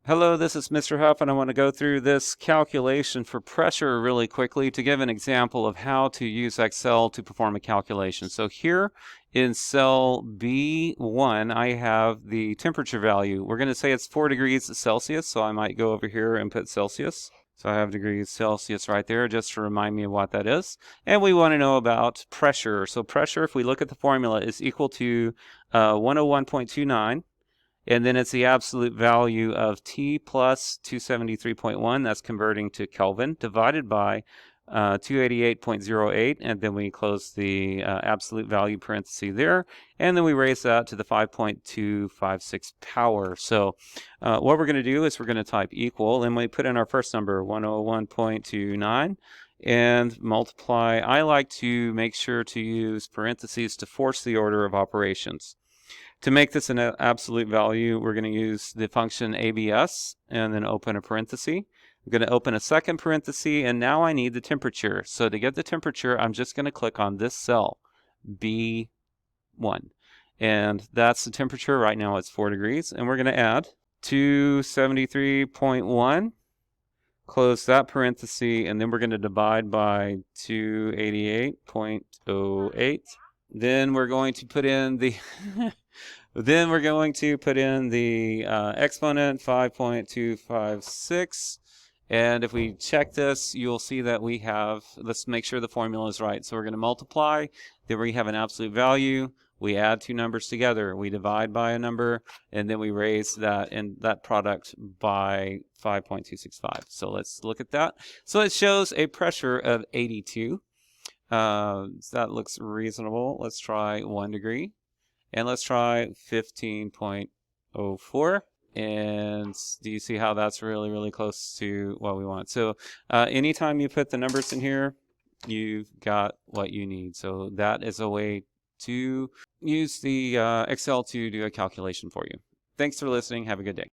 Hello, this is Mr. Huff, and I want to go through this calculation for pressure really quickly to give an example of how to use Excel to perform a calculation. So here in cell B1, I have the temperature value. We're going to say it's 4 degrees Celsius, so I might go over here and put Celsius. So I have degrees Celsius right there just to remind me of what that is. And we want to know about pressure. So pressure, if we look at the formula, is equal to 101.29. And then it's the absolute value of T plus 273.1, that's converting to Kelvin, divided by 288.08, and then we close the absolute value parenthesis there, and then we raise that to the 5.256 power. So what we're going to do is we're going to type equal, and we put in our first number, 101.29, and multiply. I like to make sure to use parentheses to force the order of operations. To make this an absolute value, we're going to use the function ABS and then open a parenthesis. I'm going to open a second parenthesis, and now I need the temperature. So to get the temperature, I'm just going to click on this cell, B1. And that's the temperature. Right now it's 4 degrees. And we're going to add 273.1, close that parenthesis, and then we're going to divide by 288.08. Then we're going to put in the exponent 5.256, and if we check this, you'll see that we have, let's make sure the formula is right. So we're going to multiply, then we have an absolute value, we add two numbers together, we divide by a number, and then we raise that product by 5.265. So let's look at that. So it shows a pressure of 82. So that looks reasonable. Let's try 1 degree. And let's try 15.04. And do you see how that's really, really close to what we want? So anytime you put the numbers in here, you've got what you need. So that is a way to use the Excel to do a calculation for you. Thanks for listening. Have a good day.